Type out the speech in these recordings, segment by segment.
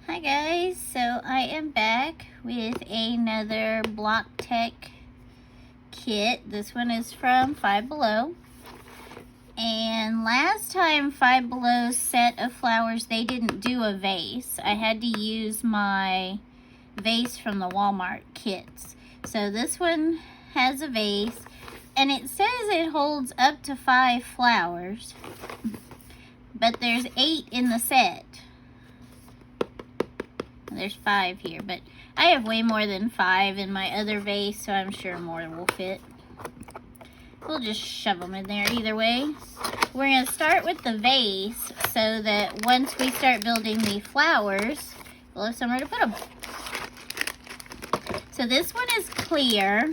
Hi guys, so I am back with another Block Tech kit. This one is from Five Below. And last time Five Below's set of flowers, they didn't do a vase. I had to use my vase from the Walmart kits. So this one has a vase, and it says it holds up to 5 flowers, but there's 8 in the set. There's 5 here, but I have way more than 5 in my other vase, so I'm sure more will fit. We'll just shove them in there either way. We're going to start with the vase so that once we start building the flowers, we'll have somewhere to put them. So this one is clear.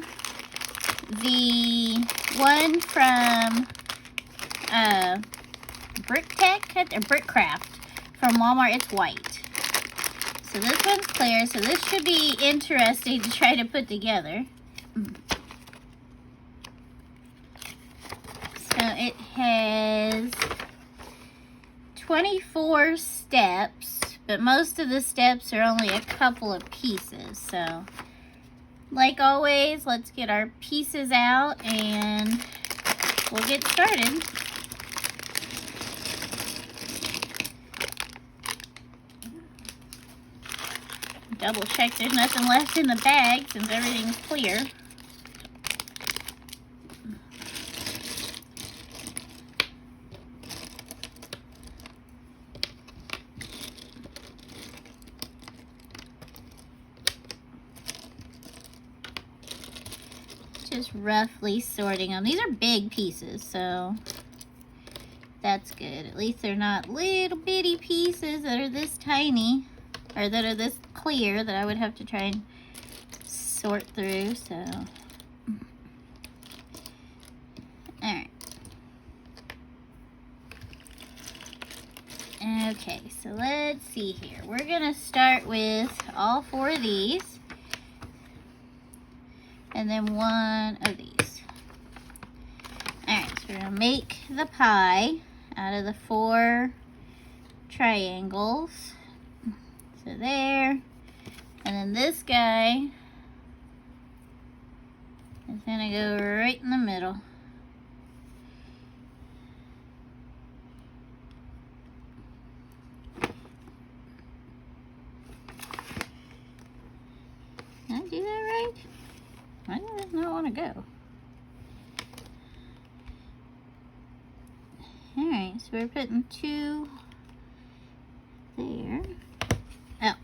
The one from Brickcraft from Walmart, it's white. So this one's clear, so this should be interesting to try to put together. So it has 24 steps, but most of the steps are only a couple of pieces. So, like always, let's get our pieces out and we'll get started. Double check there's nothing left in the bag since everything's clear. Just roughly sorting them. These are big pieces, so that's good. At least they're not little bitty pieces that are this tiny, or that are this clear that I would have to try and sort through, so. Alright. Okay, so let's see here. We're gonna start with all 4 of these. And then 1 of these. Alright, so we're going to make the pie out of the 4 triangles. So there. And then this guy is going to go right in the middle. Did I do that right? Why does it not want to go? Alright, so we're putting 2 there. Oh,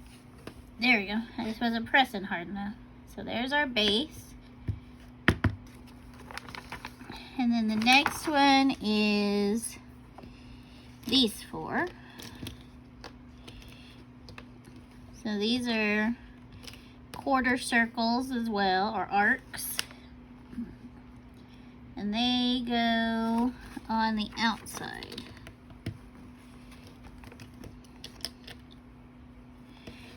there we go. I just wasn't pressing hard enough. So there's our base. And then the next one is these 4. So these are quarter circles as well, or arcs, and they go on the outside.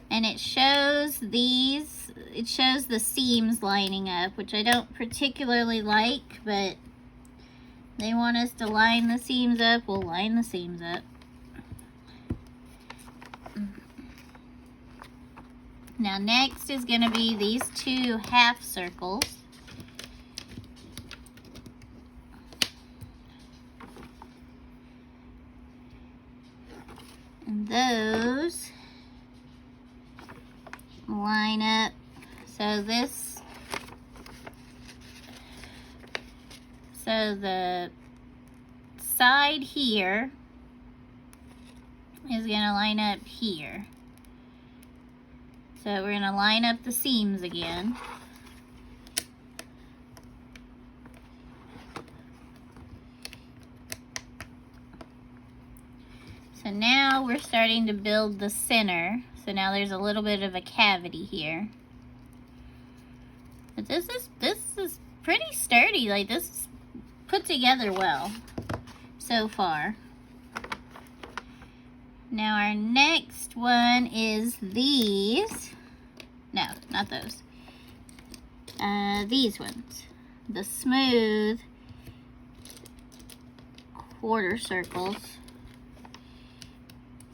And it shows the seams lining up, which I don't particularly like, but they want us to line the seams up. We'll line the seams up. Now next is going to be these 2 half circles. And those line up. So the side here is going to line up here. So we're going to line up the seams again. So now we're starting to build the center. So now there's a little bit of a cavity here. But this is pretty sturdy. Like, this is put together well so far. Now our next one is these. No, not those. These ones. The smooth quarter circles.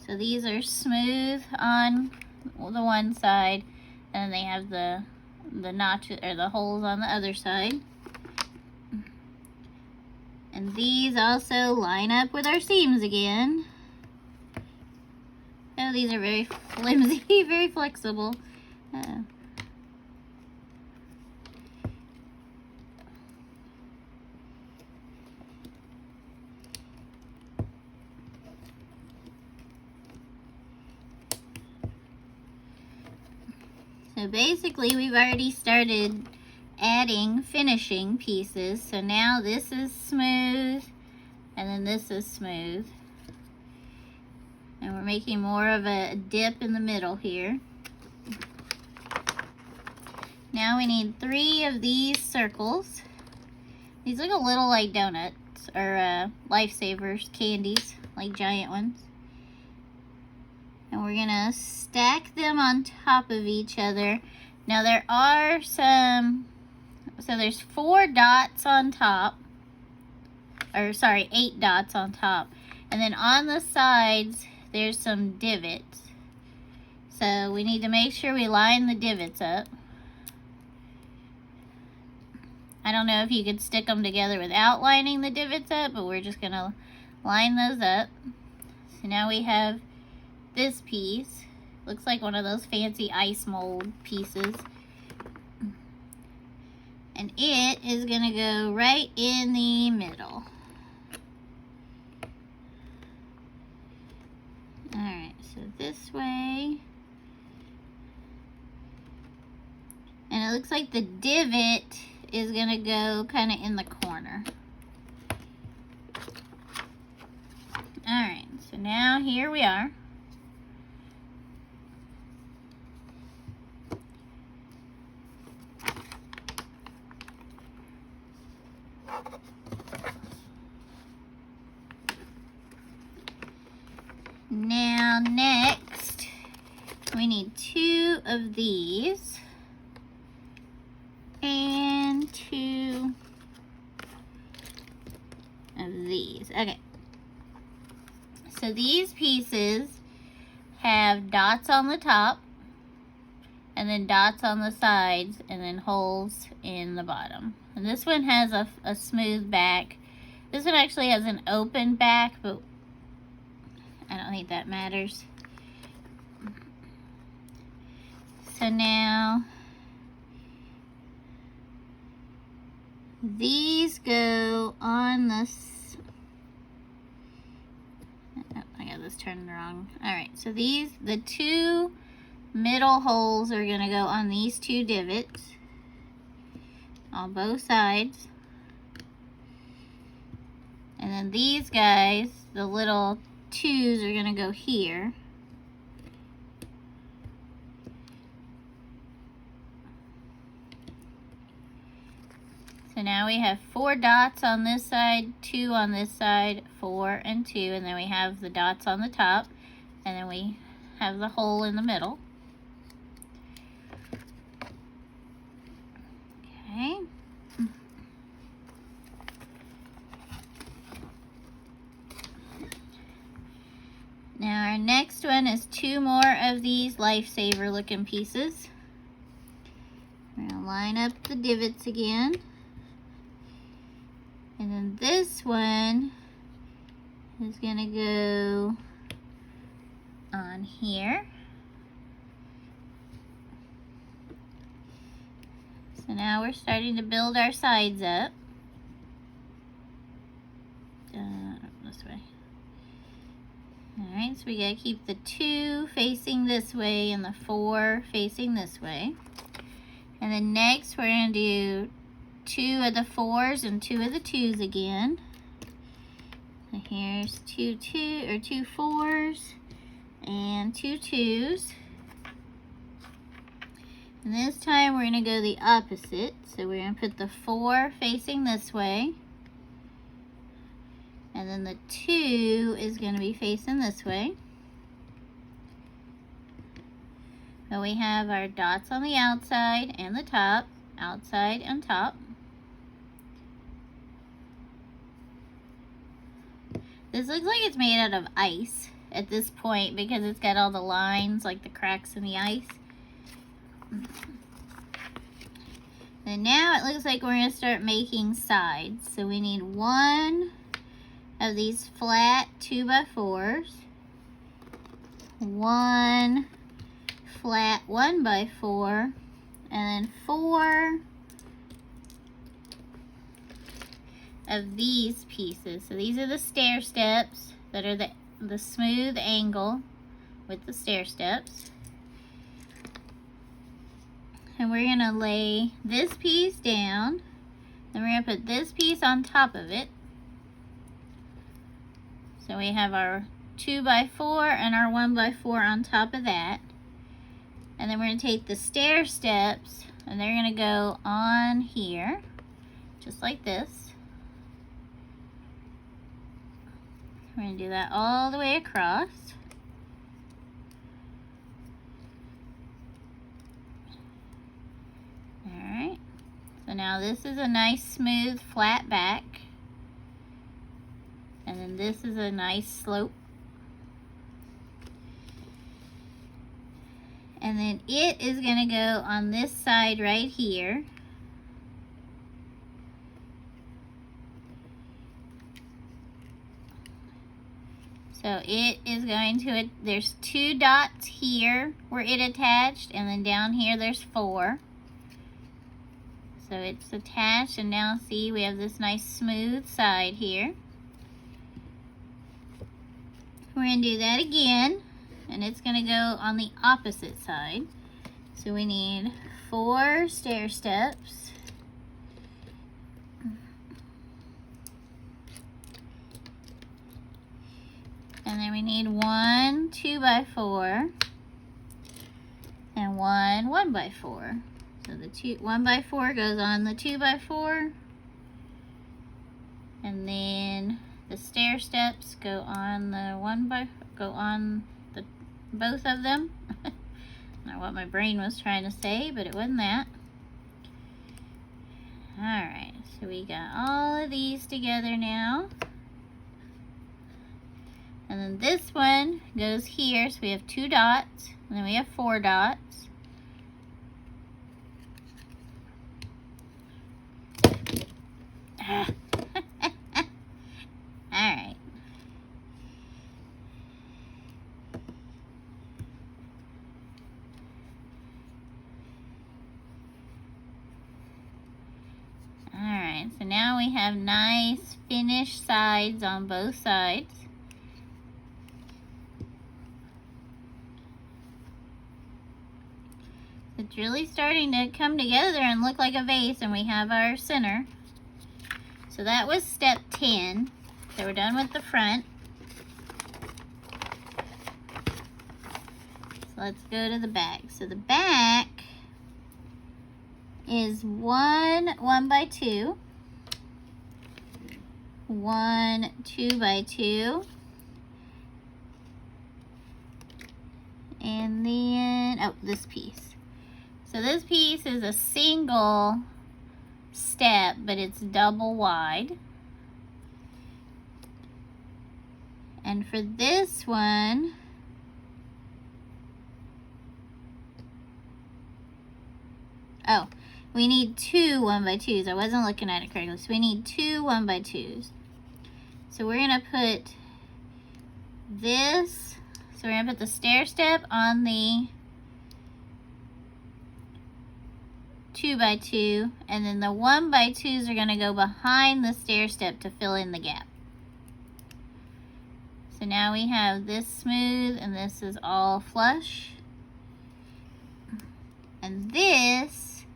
So these are smooth on the one side, and they have the notches or the holes on the other side. And these also line up with our seams again. Oh, these are very flimsy, very flexible. So basically we've already started adding finishing pieces. So now this is smooth and then this is smooth. And we're making more of a dip in the middle here. Now we need 3 of these circles. These look a little like donuts or Lifesavers candies, like giant ones. And we're gonna stack them on top of each other. Now there are some, so there's 4 dots on top, or sorry, 8 dots on top. And then on the sides, there's some divots. So we need to make sure we line the divots up. I don't know if you could stick them together without lining the divots up, but we're just gonna line those up. So now we have this piece. Looks like one of those fancy ice mold pieces. And it is gonna go right in the middle. Alright, so this way. And it looks like the divot is gonna go kind of in the corner. Alright, so now here we are. Now next, we need 2 of these and 2 of these. Okay, so these pieces have dots on the top and then dots on the sides and then holes in the bottom. And this one has a smooth back. This one actually has an open back, but I don't think that matters. So now these go on this. Oh, I got this turned wrong. Alright, so these, the 2 middle holes are going to go on these 2 divots on both sides. And then these guys, the little 2s are going to go here. So now we have 4 dots on this side, 2 on this side, 4 and 2, and then we have the dots on the top, and then we have the hole in the middle. Okay. Now our next one is 2 more of these Lifesaver looking pieces. We're going to line up the divots again. And then this one is going to go on here. So now we're starting to build our sides up. This way. Alright, so we gotta keep the 2 facing this way and the 4 facing this way. And then next we're gonna do 2 of the 4s and 2 of the 2s again. So here's 2 4s and 2 2s. And this time we're gonna go the opposite. So we're gonna put the 4 facing this way. And then the 2 is going to be facing this way. So we have our dots on the outside and the top, outside and top. This looks like it's made out of ice. at this point because it's got all the lines, like the cracks in the ice. And now it looks like we're going to start making sides. So we need one of these flat 2x4s, one flat 1x4, and then 4 of these pieces. So these are the stair steps that are the smooth angle with the stair steps. And we're going to lay this piece down. Then we're going to put this piece on top of it. So we have our 2x4 and our 1x4 on top of that. And then we're going to take the stair steps and they're going to go on here, just like this. We're going to do that all the way across. Alright, so now this is a nice smooth flat back. And then this is a nice slope. And then it is going to go on this side right here. So it is going to, there's 2 dots here where it attached, and then down here there's 4. So it's attached, and now see we have this nice smooth side here. We're going to do that again, and it's going to go on the opposite side. So we need 4 stair steps. And then we need 1 2x4 and 1 1x4. So the 1x4 goes on the 2x4, and then the stair steps go on the both of them. Not what my brain was trying to say, but it wasn't that. Alright, so we got all of these together now. And then this one goes here, so we have 2 dots, and then we have 4 dots. Alright. Alright, so now we have nice finished sides on both sides. It's really starting to come together and look like a vase, and we have our center. So that was step 10. So we're done with the front. So let's go to the back. So the back is 1 1x2, 1 2x2, and then, oh, this piece. So this piece is a single step, but it's double wide. And for this one, oh, we need 2 1x2s. I wasn't looking at it correctly. So we need 2 1x2s. So we're going to put this, so we're going to put the stair step on the 2x2, and then the 1x2s are going to go behind the stair step to fill in the gap. So now we have this smooth, and this is all flush. And this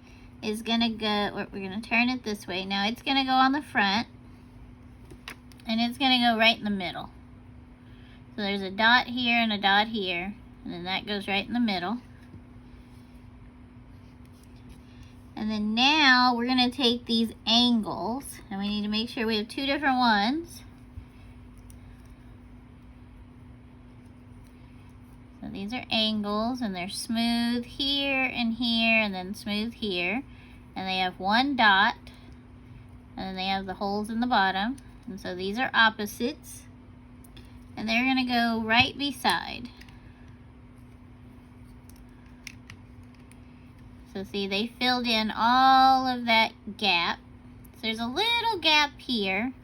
is going to go, we're going to turn it this way. Now it's going to go on the front, and it's going to go right in the middle. So there's a dot here and a dot here, and then that goes right in the middle. And then now we're going to take these angles, and we need to make sure we have 2 different ones. So these are angles, and they're smooth here and here, and then smooth here. And they have 1 dot, and then they have the holes in the bottom. And so these are opposites. and they're going to go right beside. So see, they filled in all of that gap. So there's a little gap here,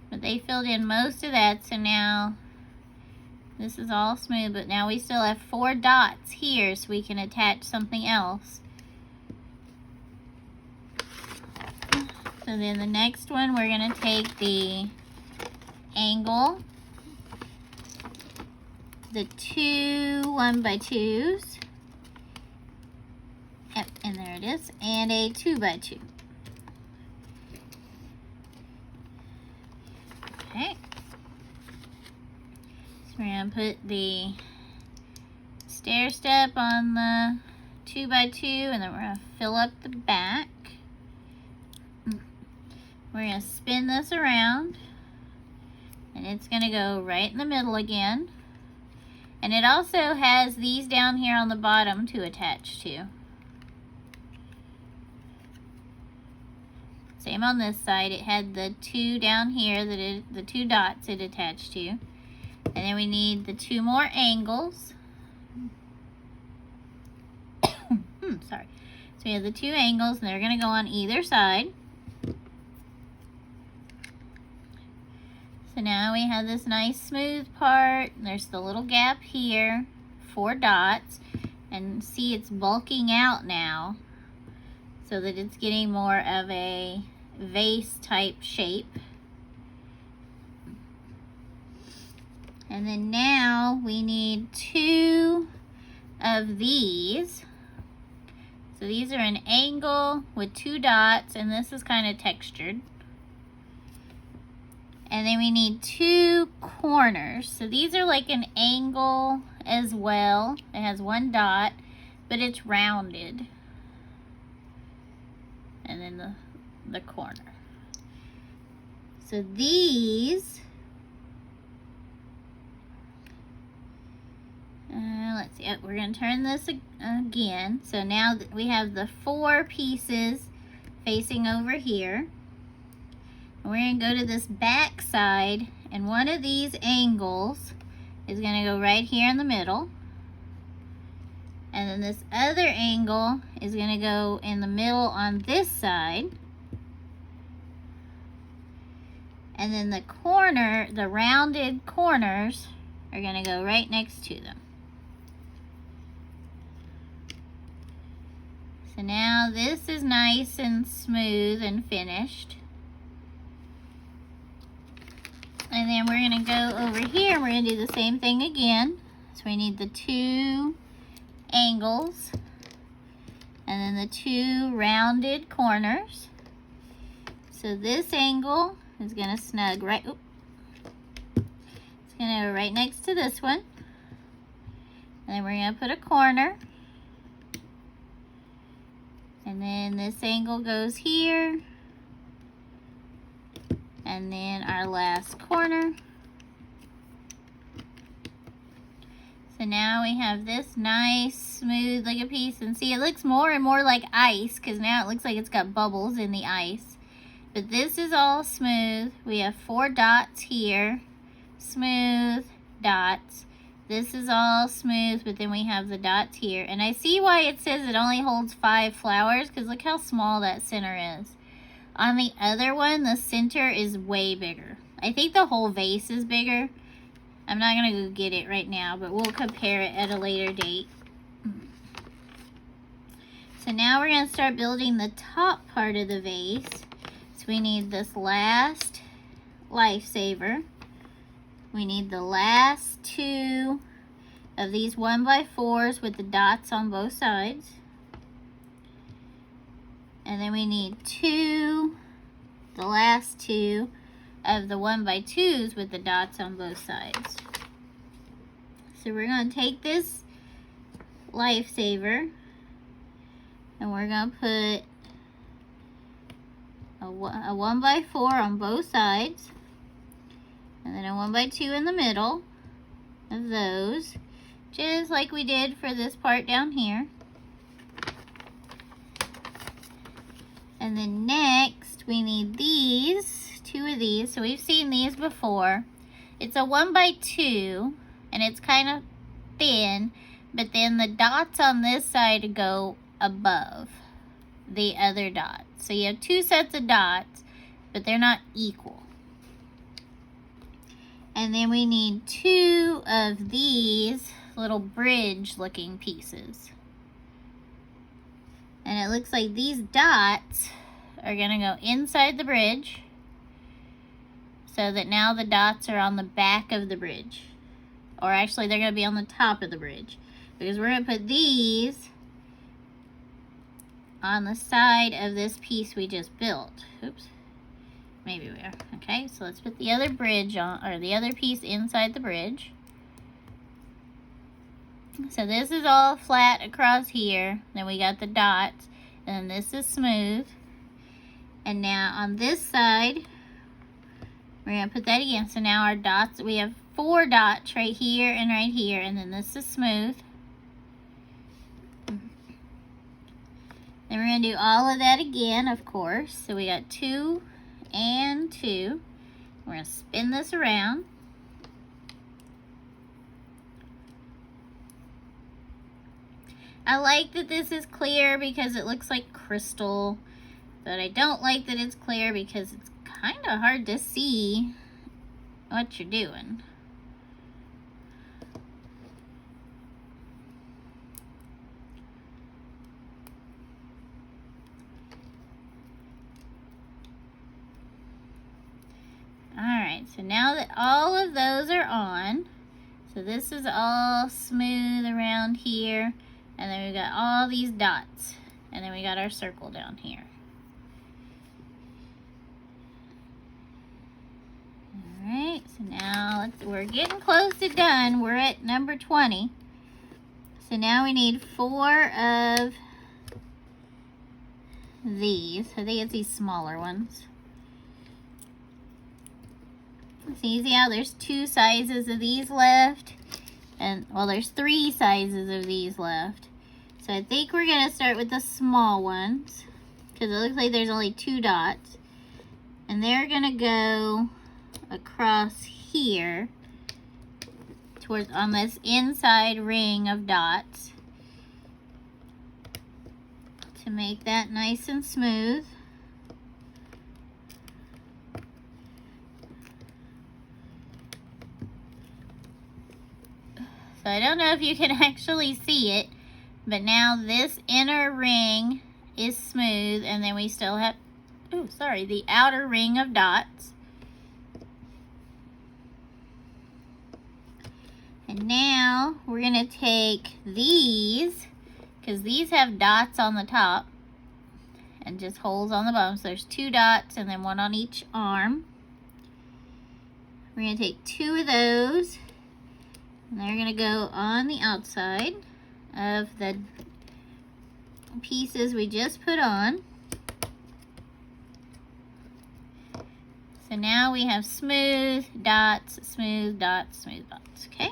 but they filled in most of that. So now this is all smooth, but now we still have 4 dots here, so we can attach something else. So then the next one, we're going to take the angle, the 2 1x2s, yep, and there it is, and a 2x2. Okay. So we're going to put the stair step on the 2x2, and then we're going to fill up the back. We're going to spin this around, and it's going to go right in the middle again. And it also has these down here on the bottom to attach to. Same on this side. It had the 2 down here, the 2 dots it attached to. And then we need the 2 more angles. Sorry. So we have the 2 angles, and they're going to go on either side. So now we have this nice smooth part. There's the little gap here, 4 dots, and see it's bulking out now so that it's getting more of a vase type shape. And then now we need 2 of these. So these are an angle with 2 dots, and this is kind of textured. And then we need 2 corners. So these are like an angle as well. It has 1 dot, but it's rounded. And then the corner. So these, let's see, we're going to turn this again. So now that we have the 4 pieces facing over here. We're going to go to this back side, and one of these angles is going to go right here in the middle. And then this other angle is going to go in the middle on this side. And then the corner, the rounded corners, are going to go right next to them. So now this is nice and smooth and finished. And then we're going to go over here and we're going to do the same thing again. So we need the 2 angles and then the 2 rounded corners. So this angle is going to snug right, it's going to go right next to this one. And then we're going to put a corner. And then this angle goes here. And then our last corner. So now we have this nice smooth like a piece, and see it looks more and more like ice because now it looks like it's got bubbles in the ice. But this is all smooth. We have 4 dots here, smooth dots. This is all smooth, but then we have the dots here. And I see why it says it only holds 5 flowers because look how small that center is. On the other one, the center is way bigger. I think the whole vase is bigger. I'm not going to go get it right now, but we'll compare it at a later date. So now we're going to start building the top part of the vase. So we need this last lifesaver. We need the last 2 of these 1x4s with the dots on both sides. And then we need the last 2 of the 1x2s with the dots on both sides. So we're going to take this lifesaver and we're going to put a 1x4 on both sides and then a 1x2 in the middle of those, just like we did for this part down here. And then next we need these 2 two of these. So we've seen these before. It's a 1x2 and it's kind of thin, but then the dots on this side go above the other dots. So you have two sets of dots, but they're not equal. And then we need two of these little bridge looking pieces. And it looks like these dots are gonna go inside the bridge, so that now the dots are on the back of the bridge. Or actually they're gonna be on the top of the bridge, because we're gonna put these on the side of this piece we just built. Oops, maybe we are. Okay, so let's put the other bridge on, or the other piece inside the bridge. So this is all flat across here. Then we got the dots, and then this is smooth. And now on this side, we're gonna put that again. So now our dots, we have 4 dots right here and right here, and then this is smooth. Then we're gonna do all of that again, of course. So we got 2 and 2. We're gonna spin this around. I like that this is clear because it looks like crystal, but I don't like that it's clear because it's kind of hard to see what you're doing. Alright, so now that all of those are on, so this is all smooth around here, and then we've got all these dots, and then we got our circle down here. Alright, so now we're getting close to done. We're at number 20. So now we need 4 of these. I think it's these smaller ones. See how there's 2 sizes of these left, and well, there's 3 sizes of these left. So I think we're gonna start with the small ones because it looks like there's only 2 dots, and they're gonna go across here towards on this inside ring of dots to make that nice and smooth. So I don't know if you can actually see it, but now this inner ring is smooth, and then we still have, the outer ring of dots. And now we're gonna take these, because these have dots on the top and just holes on the bottom. So there's 2 dots and then 1 on each arm. We're gonna take 2 of those, and they're gonna go on the outside of the pieces we just put on. So now we have smooth dots, smooth dots, smooth dots, okay?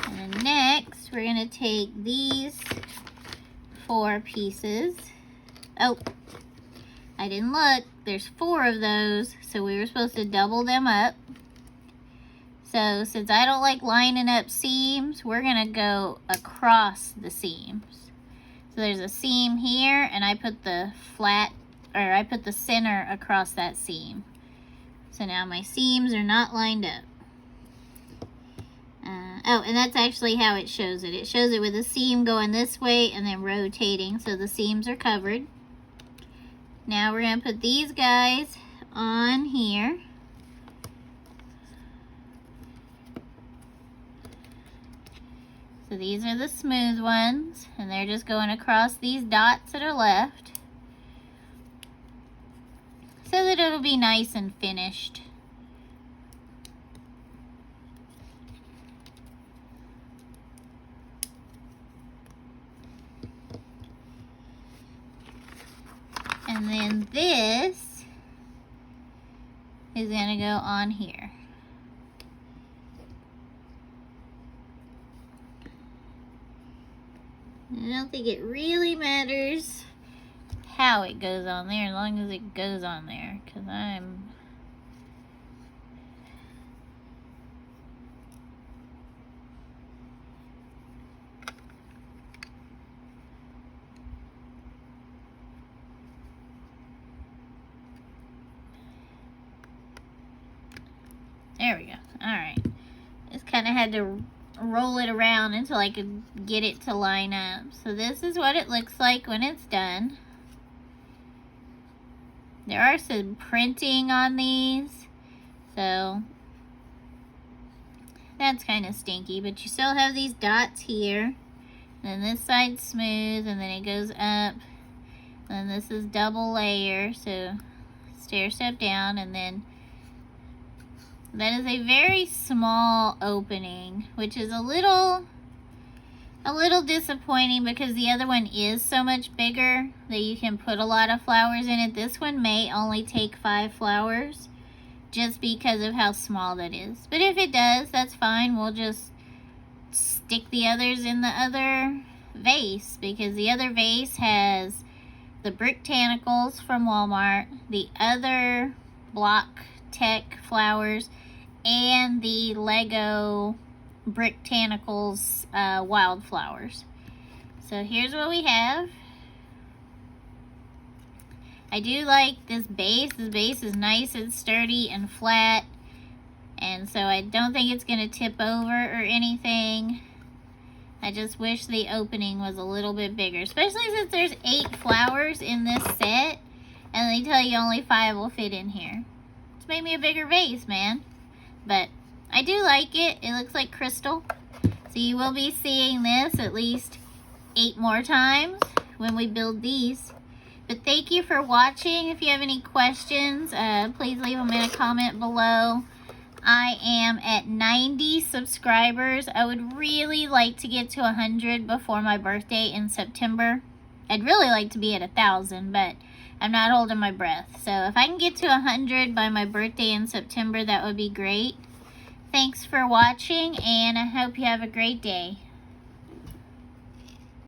And then next, we're gonna take these 4 pieces. Oh, I didn't look. There's 4 of those, so we were supposed to double them up. So since I don't like lining up seams, we're gonna go across the seams. So there's a seam here, and I put the center across that seam. So now my seams are not lined up. Oh, and that's actually how it shows it. It shows it with a seam going this way and then rotating, so the seams are covered. Now we're gonna put these guys on here. So these are the smooth ones, and they're just going across these dots that are left so that it'll be nice and finished. And then this is going to go on here. I don't think it really matters how it goes on there, as long as it goes on there, because I'm... There we go. Alright. Just kind of had to roll it around until I could get it to line up. So this is what it looks like when it's done. There are some printing on these, so that's kind of stinky, but you still have these dots here. Then this side's smooth, and then it goes up. And this is double layer, so stair step down, and then that is a very small opening, which is a little disappointing because the other one is so much bigger that you can put a lot of flowers in it. This one may only take 5 flowers just because of how small that is. But if it does, that's fine. We'll just stick the others in the other vase, because the other vase has the brick tanicles from Walmart, the other block tech flowers, and the Lego brick tanicles wildflowers. So here's what we have. I do like this base. This base is nice and sturdy and flat, and so I don't think it's going to tip over or anything. I just wish the opening was a little bit bigger, especially since there's 8 flowers in this set, and they tell you only 5 will fit in here. It's made me a bigger vase, man. But I do like it. It looks like crystal. So you will be seeing this at least 8 more times when we build these. But thank you for watching. If you have any questions, please leave them in a comment below. I am at 90 subscribers. I would really like to get to 100 before my birthday in September. I'd really like to be at 1,000, but I'm not holding my breath. So if I can get to 100 by my birthday in September, that would be great. Thanks for watching, and I hope you have a great day.